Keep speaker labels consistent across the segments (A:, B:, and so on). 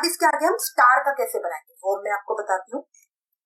A: अब इसके आगे हम स्टार का कैसे बनाएंगे वो मैं आपको बताती हूँ।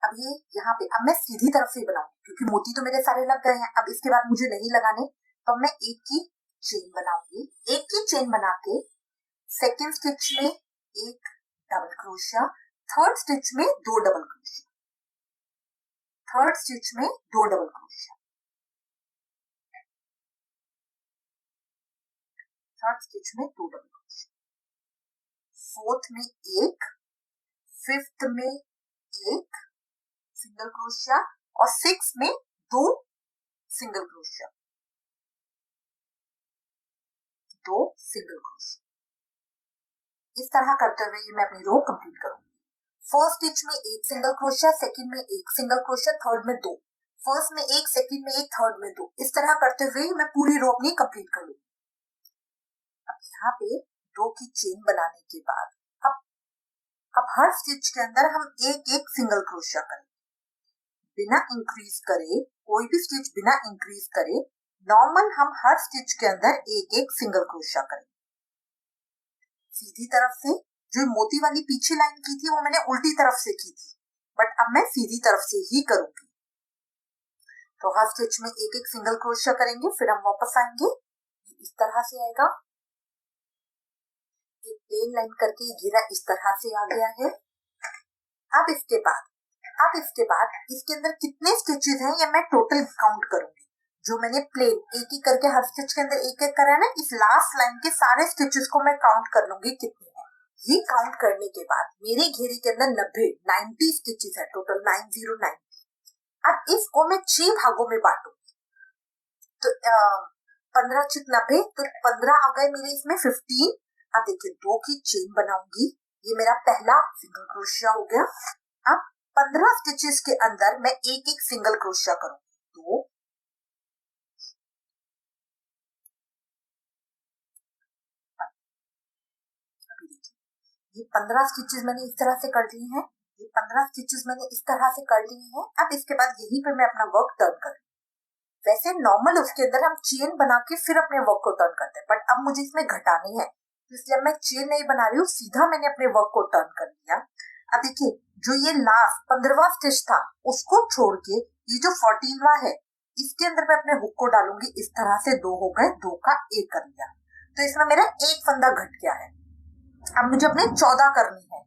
A: अब ये यहाँ पे अब मैं सीधी तरफ से बनाऊंगी क्योंकि मोती तो मेरे सारे लग गए हैं। अब इसके बाद मुझे नहीं लगाने, तो मैं एक की चेन बनाऊंगी। एक की चेन बना के सेकेंड स्टिच में एक डबल क्रोशिया, थर्ड स्टिच में दो डबल क्रोशिया, थर्ड स्टिच में दो डबल क्रोशिया, थर्ड स्टिच में दो डबल क्रोशिया, फोर्थ में एक, फिफ्थ में एक सिंगल क्रोशिया और सिक्स में दो सिंगल क्रोशिया, दो सिंगल क्रोशिया। इस तरह करते हुए ये मैं अपनी रो कंप्लीट करूंगी। फर्स्ट स्टिच में एक सिंगल क्रोशिया, सेकंड में एक सिंगल क्रोशिया, थर्ड में दो, फर्स्ट में एक, सेकंड में एक, थर्ड में दो। इस तरह करते हुए मैं पूरी रो अपनी कंप्लीट कर लूंगी। अब यहाँ पे दो की चेन बनाने के बाद अब हर स्टिच के अंदर हम एक एक सिंगल क्रोशिया करेंगे, बिना इंक्रीज करे। कोई भी स्टिच बिना इंक्रीज करे नॉर्मल हम हर स्टिच के अंदर एक एक सिंगल क्रोशिया करेंगे। सीधी तरफ से, जो मोती वाली पीछे लाइन की थी वो मैंने उल्टी तरफ से की थी, बट अब मैं सीधी तरफ से ही करूंगी। तो हर स्टिच में एक एक सिंगल क्रोशिया करेंगे, फिर हम वापस आएंगे। इस तरह से आएगा, ये प्लेन लाइन करके घेरा इस तरह से आ गया है। अब इसके बाद इसके अंदर कितने स्टिचेस हैं ये मैं टोटल काउंट करूंगी। जो मैंने प्लेन एक एक करके हर स्टिच के अंदर एक एक करा है ना, इस लास्ट लाइन के सारे स्टिचेस को मैं काउंट कर लूंगी कितने हैं। ये काउंट करने के बाद मेरे घेरे के अंदर 90 स्टिचेस है, टोटल 909। अब इसको मैं 6 भागों में बांटूंगी, तो 15 6 90, तो 15 आ गए मेरे इसमें 15। अब देखिए दो की चेन बनाऊंगी, ये मेरा पहला सिंगल क्रोशिया हो गया। अब 15 स्टिचेस के अंदर मैं एक एक सिंगल क्रोशिया करूंगी। दो, ये 15 स्टिचेस मैंने इस तरह से कर लिए हैं, ये 15 स्टिचेस मैंने इस तरह से कर लिए हैं। अब इसके बाद यहीं पे मैं अपना वर्क टर्न करूँ। वैसे नॉर्मल उसके अंदर हम चेन बना के फिर अपने वर्क को टर्न करते हैं, बट अब मुझे इसमें घटानी है, इसलिए मैं चेन नहीं बना रही हूँ, सीधा मैंने अपने वर्क को टर्न कर लिया। अब देखिए जो ये लास्ट 15वां स्टिच था उसको छोड़ के ये जो 14वां है इसके अंदर मैं अपने हुक को डालूंगी। इस तरह से दो हो गए, दो का एक कर लिया, तो इसमें मेरा एक फंदा घट गया है। अब मुझे अपने 14 करनी है।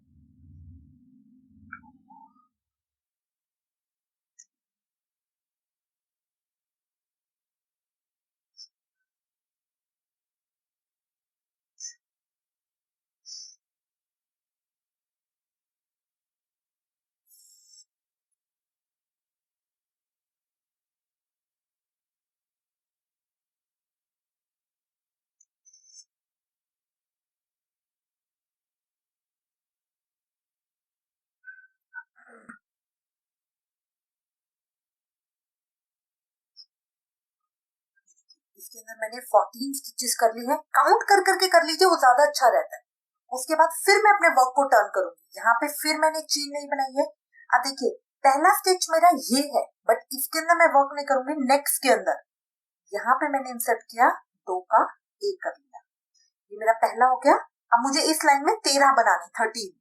A: इसके अंदर मैंने 14 स्टिचेस कर ली है, काउंट कर करके कर लीजिए, वो ज्यादा अच्छा रहता है। उसके बाद फिर मैं अपने वर्क को टर्न करूंगी, यहाँ पे फिर मैंने चेन नहीं बनाई है। अब देखिए पहला स्टिच मेरा ये है, बट इसके अंदर मैं वर्क नहीं करूंगी। नेक्स्ट के अंदर यहाँ पे मैंने इंसर्ट किया, दो का एक कर लिया, ये मेरा पहला हो गया। अब मुझे इस लाइन में 13 बनाने, 13।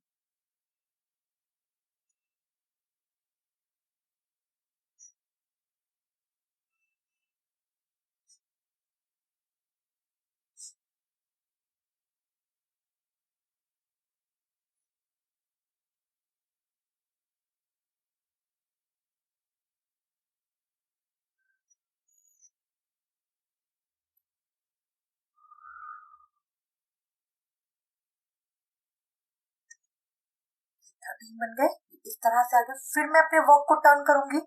A: बन गए, इस तरह से आगे फिर मैं अपने वर्क को टर्न करूंगी।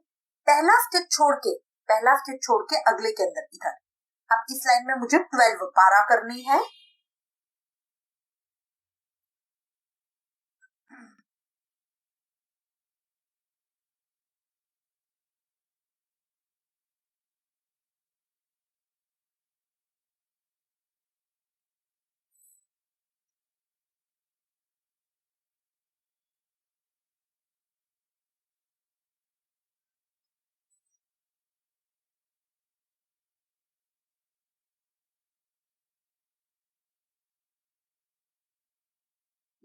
A: पहला स्टिच छोड़ के अगले के अंदर इधर। अब इस लाइन में मुझे 12 करनी है।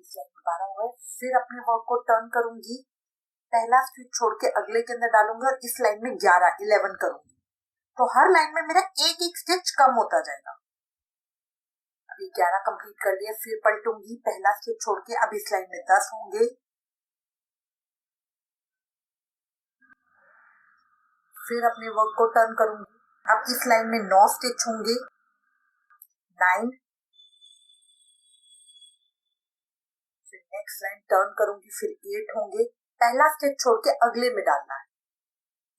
A: इस लाइन में 12 हुआ है। फिर अपने वर्क को टर्न करूंगी, पहला स्टिच छोड़ के अगले के अंदर डालूंगी और इस लाइन में 11 करूंगी। तो हर लाइन में मेरा एक एक स्टिच कम होता जाएगा। अभी 11 कंप्लीट कर लिया, फिर पलटूंगी, पहला स्टिच छोड़ के अब इस लाइन में 10 होंगे। फिर अपने वर्क को टर्न करूंगी, अब इस लाइन में 9 स्टिच होंगे, 9। फिर नेक्स्ट लाइन टर्न करूंगी, फिर 8 होंगे, पहला स्टिच छोड़ के अगले में डालना है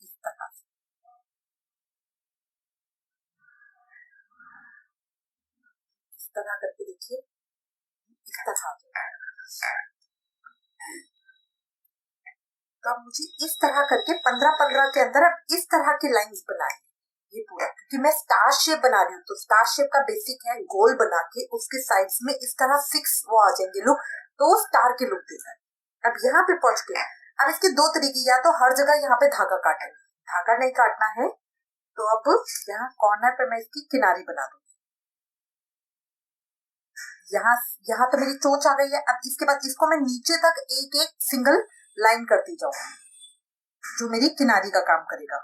A: इस तरह से। इस तरह करके देखिए, इस तरह तो अब मुझे इस तरह करके 15-15 के अंदर अब इस तरह की लाइंस बनानी है। ये पूरा क्योंकि मैं स्टार शेप बना रही हूँ, तो स्टार शेप का बेसिक है गोल बना के उसके साइड्स में इस तरह 6 वो आ जाएंगे लुक, तो स्टार के लुक देगा। अब यहाँ पे पहुंच के अब इसके दो तरीके, या तो हर जगह यहाँ पे धागा काटेंगे, धागा नहीं काटना है तो अब यहाँ कॉर्नर पे मैं इसकी किनारी बना दूंगी। यहाँ तो मेरी चोंच आ गई है। अब इसके बाद इसको मैं नीचे तक एक एक सिंगल लाइन करती जाऊं जो मेरी किनारी का काम करेगा।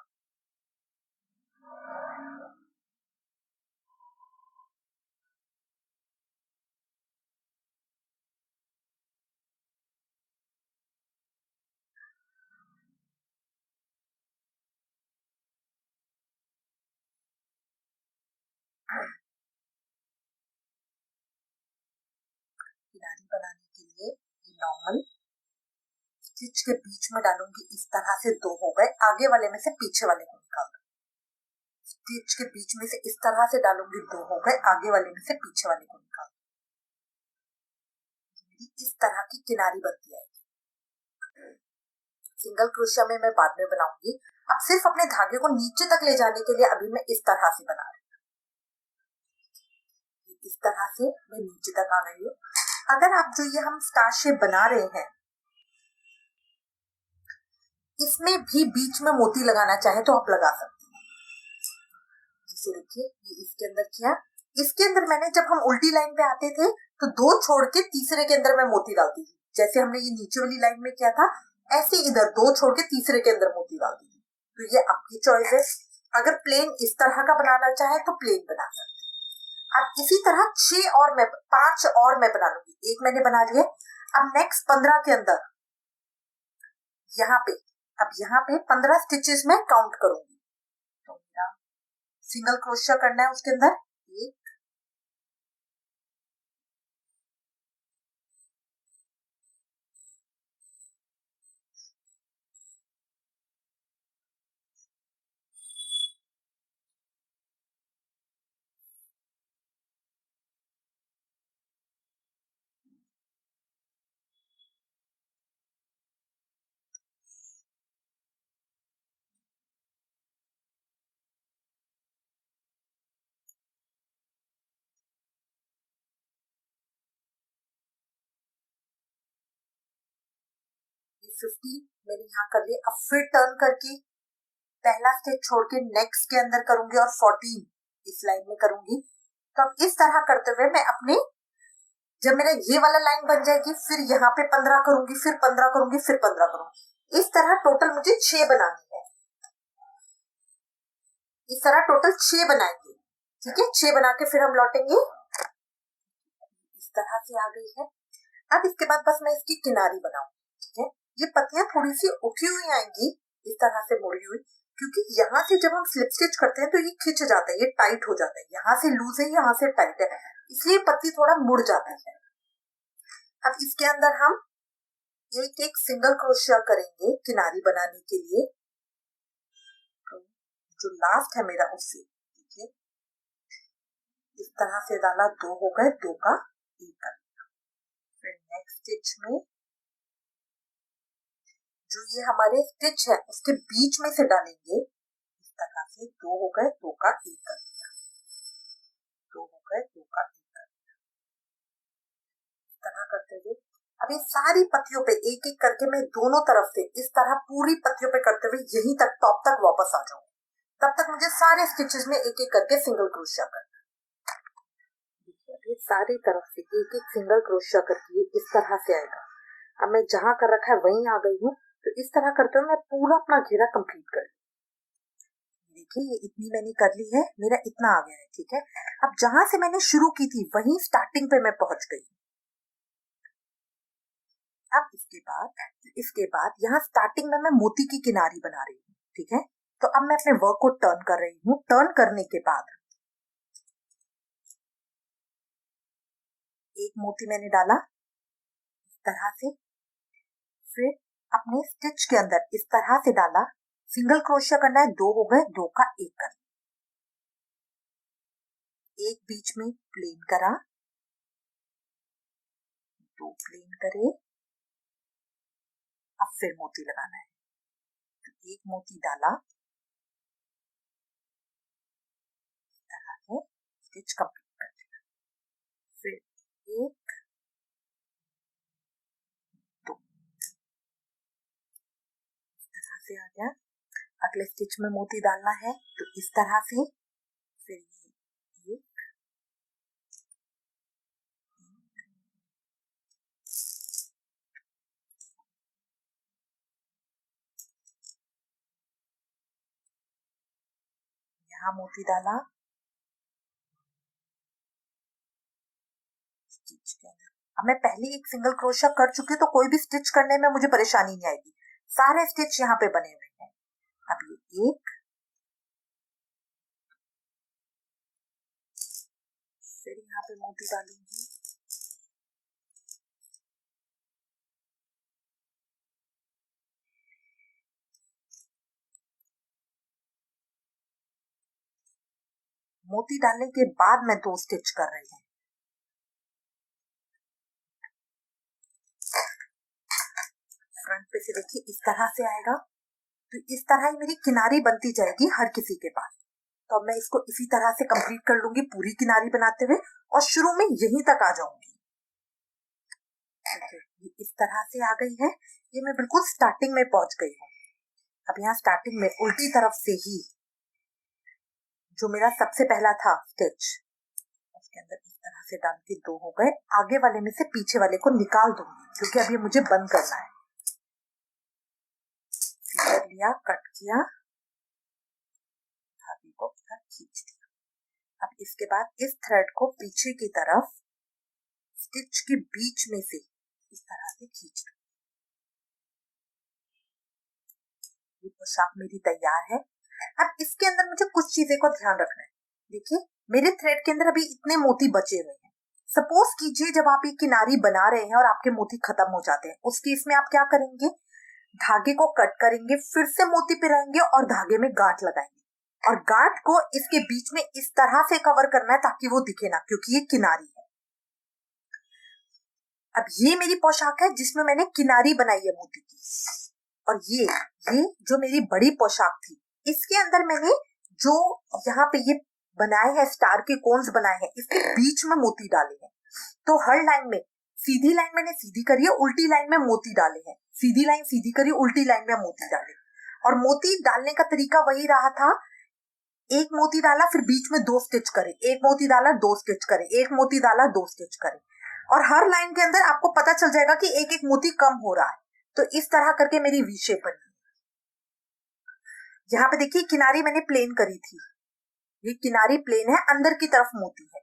A: किनारी बनाने के लिए नॉर्मल स्टिच के बीच में डालूंगी, इस तरह से 2 हो गए, आगे वाले में से पीछे वाले को निकाल दूंगी। स्टिच के बीच में से इस तरह से डालूंगी, 2 हो गए, आगे वाले में से पीछे वाले को निकाल दूंगी। इस तरह की किनारी बनती है। सिंगल क्रोशिया में मैं बाद में बनाऊंगी। अब सिर्फ अपने धागे को नीचे तक ले जाने के लिए अभी मैं इस तरह से बना रही हूँ। इस तरह से मैं नीचे तक आ गई हूँ। अगर आप जो ये हम स्टार शेप बना रहे हैं इसमें भी बीच में मोती लगाना चाहे तो आप लगा सकते हैं। जैसे देखिए ये इसके अंदर किया, इसके अंदर मैंने जब हम उल्टी लाइन पे आते थे तो 2 छोड़ के तीसरे के अंदर मैं मोती डालती थी, जैसे हमने ये नीचे वाली लाइन में किया था ऐसे इधर 2 छोड़ के तीसरे के अंदर मोती डालती थी। तो ये आपकी चॉइस है, अगर प्लेन इस तरह का बनाना चाहे तो प्लेन बना सकते हैं। अब इसी तरह 6 और मैं 5 और मैं बना लूंगी, एक मैंने बना लिया। अब नेक्स्ट 15 के अंदर यहाँ पे, अब यहाँ पे 15 स्टिचेस में काउंट करूंगी, तो मेरा सिंगल क्रोशिया करना है उसके अंदर 1, 15 मैंने यहाँ कर लिया। अब फिर टर्न करके पहला स्टिच छोड़ के नेक्स्ट के अंदर करूंगी और 14 इस लाइन में करूंगी। तो अब इस तरह करते हुए मैं अपने, जब मेरा ये वाला लाइन बन जाएगी फिर यहाँ पे 15 करूंगी, फिर 15 करूंगी, फिर 15 करूंगी। इस तरह टोटल मुझे 6 बनानी है। इस तरह टोटल 6 बनाएंगे, ठीक है। 6 बना के फिर हम लौटेंगे। इस तरह से आ गई है। अब इसके बाद बस मैं इसकी किनारी बनाऊंगी, ठीक है। ये पत्तियां थोड़ी सी उठी हुई आएंगी इस तरह से मुड़ी हुई, क्योंकि यहाँ से जब हम स्लिप स्टिच करते हैं तो ये खिंच जाता है, ये टाइट हो जाता है, यहाँ से लूज है, यहाँ से टाइट है, इसलिए पत्ती थोड़ा मुड़ जाती है। अब इसके अंदर हम एक एक सिंगल क्रोशिया करेंगे किनारी बनाने के लिए। तो जो लास्ट है मेरा उससे, ठीक है, इस तरह से डाला, 2 हो गए, 2 का 1 कर दिया। फिर नेक्स्ट स्टिच में जो ये हमारे स्टिच है उसके बीच में से डालेंगे, इस तरह से 2 हो गए, 2 का 1 कर दिया, 2 हो गए, 2 का 1 कर दिया। इस तरह करते हुए अब ये सारी पत्तियों पे एक एक करके मैं दोनों तरफ से इस तरह पूरी पत्तियों पे करते हुए यहीं तक टॉप तक वापस आ जाऊंगी। तब तक मुझे सारे स्टिचेस में एक एक करके सिंगल क्रोशिया करना है। ये सारी तरफ से एक एक सिंगल क्रोशिया करके इस तरह से आएगा। अब मैं जहां कर रखा है वहीं आ गई हूँ, तो इस तरह करते हुए मैं पूरा अपना घेरा कंप्लीट कर लूं। देखिए ये इतनी मैंने कर ली है, मेरा इतना आ गया है। ठीक है, अब जहां से मैंने शुरू की थी वहीं स्टार्टिंग पे मैं पहुंच गई। अब इसके बाद यहाँ स्टार्टिंग में मैं मोती की किनारी बना रही हूँ। ठीक है, तो अब मैं अपने वर्क को टर्न कर रही हूँ। टर्न करने के बाद एक मोती मैंने डाला इस तरह से, फिर अपने स्टिच के अंदर इस तरह से डाला। सिंगल क्रोशिया करना है, 2 हो गए, 2 का 1 कर, एक बीच में प्लेन करा, 2 प्लेन करे, अब फिर मोती लगाना है। तो एक मोती डाला, इस तरह से स्टिच कंप्लीट कर दिया। फिर 1 2 इस तरह से आ गया। अगले स्टिच में मोती डालना है तो इस तरह से, फिर ये 1 यहाँ मोती डाला स्टिच के अंदर। अब मैं पहले एक सिंगल क्रोशिया कर चुकी हूँ, तो कोई भी स्टिच करने में मुझे परेशानी नहीं आएगी। सारे स्टिच यहाँ पे बने हुए हैं। अब ये 1, फिर यहाँ पे मोती डालूंगी, मोती डालने के बाद मैं 2 स्टिच कर रही हूँ। फ्रंट पे से देखिए इस तरह से आएगा, तो इस तरह ही मेरी किनारी बनती जाएगी हर किसी के पास। तो अब मैं इसको इसी तरह से कंप्लीट कर लूंगी पूरी किनारी बनाते हुए, और शुरू में यहीं तक आ जाऊंगी। ये इस तरह से आ गई है, ये मैं बिल्कुल स्टार्टिंग में पहुंच गई हूँ। अब यहाँ स्टार्टिंग में उल्टी तरफ से ही जो मेरा सबसे पहला था स्टिच, उसके अंदर इस तरह से डाल के 2 हो गए। आगे वाले में से पीछे वाले को निकाल दूंगी, क्योंकि अब ये मुझे बंद करना है। कर लिया, कट किया, धागे को इधर खींच दिया। अब इसके बाद इस थ्रेड को पीछे की तरफ स्टिच के बीच में से इस तरह से खींच दो। ये पोशाक मेरी तैयार है। अब इसके अंदर मुझे कुछ चीजें को ध्यान रखना है। देखिए मेरे थ्रेड के अंदर अभी इतने मोती बचे हुए हैं। सपोज कीजिए जब आप ये किनारी बना रहे हैं और आपके मोती खत्म हो जाते हैं, उस केस में आप क्या करेंगे, धागे को कट करेंगे, फिर से मोती पिराएंगे और धागे में गांठ लगाएंगे, और गांठ को इसके बीच में इस तरह से कवर करना है ताकि वो दिखे ना, क्योंकि ये किनारी है। अब ये मेरी पोशाक है जिसमें मैंने किनारी बनाई है मोती की, और ये जो मेरी बड़ी पोशाक थी, इसके अंदर मैंने जो यहाँ पे ये बनाए हैं स्टार के कोन्स बनाए हैं, इसके बीच में मोती डाले हैं। तो हर लाइन में सीधी लाइन मैंने सीधी करी है, उल्टी लाइन में मोती डाले हैं, सीधी लाइन सीधी करी, उल्टी लाइन में मोती डाले। और मोती डालने का तरीका वही रहा था, एक मोती डाला फिर बीच में 2 स्टिच करे, एक मोती डाला 2 स्टिच करे, एक मोती डाला 2 स्टिच करे, और हर लाइन के अंदर आपको पता चल जाएगा कि एक एक मोती कम हो रहा है। तो इस तरह करके मेरी वी शेप बनी। यहाँ पे देखिए किनारी मैंने प्लेन करी थी, ये किनारी प्लेन है, अंदर की तरफ मोती है।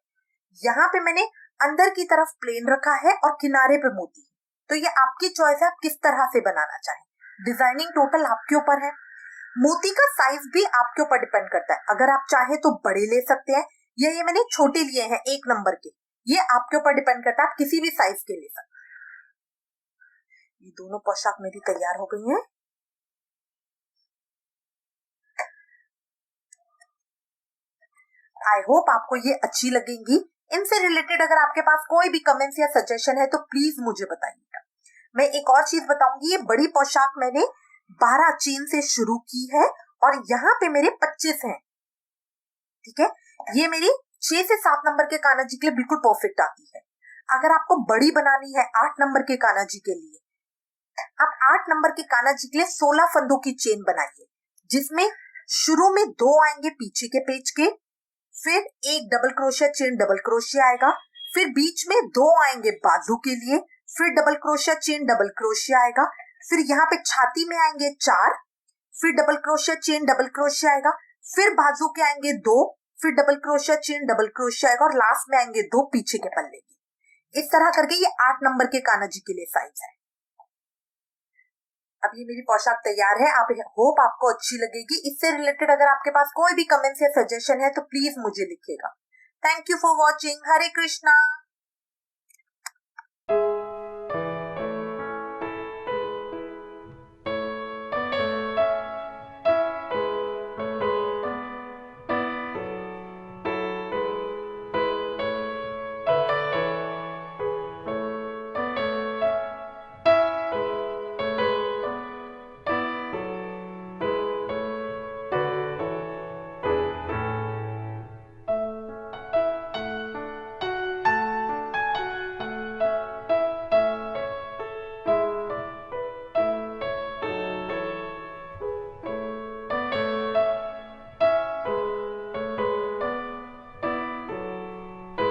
A: यहाँ पे मैंने अंदर की तरफ प्लेन रखा है और किनारे पे मोती है। तो ये आपकी चॉइस है, आप किस तरह से बनाना चाहें। डिजाइनिंग टोटल आपके ऊपर है। मोती का साइज भी आपके ऊपर डिपेंड करता है। अगर आप चाहे तो बड़े ले सकते हैं, या ये मैंने छोटे लिए हैं 1 नंबर के, ये आपके ऊपर डिपेंड करता है, आप किसी भी साइज के ले सकते हैं। ये दोनों पोशाक मेरी तैयार हो गई हैं। आई होप आपको ये अच्छी लगेंगी। इनसे रिलेटेड अगर आपके पास कोई भी कमेंट्स या सजेशन है तो प्लीज मुझे बताइएगा। मैं एक और चीज बताऊंगी, ये बड़ी पोशाक मैंने 12 चेन से शुरू की है, और यहाँ पे मेरे 25 हैं। ठीक है, ये मेरी 6 से 7 नंबर के कान्हा जी के लिए बिल्कुल परफेक्ट आती है। अगर आपको बड़ी बनानी है 8 नंबर के कान्हा जी के लिए, आप 8 नंबर के कान्हा जी के लिए 16 फंदों की चेन बनाइए, जिसमें शुरू में 2 आएंगे पीछे के पेज के, फिर एक double crochet chain double crochet आएगा, फिर बीच में 2 आएंगे बाजू के लिए, फिर double crochet chain double crochet आएगा, फिर यहाँ पे छाती में आएंगे 4, फिर double crochet chain double crochet आएगा, फिर बाजू के आएंगे 2, फिर double crochet chain double crochet आएगा और लास्ट में आएंगे 2 पीछे के पल्ले के। इस तरह करके ये 8 नंबर के कान्हा जी के लिए साइज है। अब ये मेरी पोशाक तैयार है, आप होप आपको अच्छी लगेगी। इससे रिलेटेड अगर आपके पास कोई भी कमेंट्स या सजेशन है तो प्लीज मुझे लिखिएगा। Thank you for watching. Hare Krishna.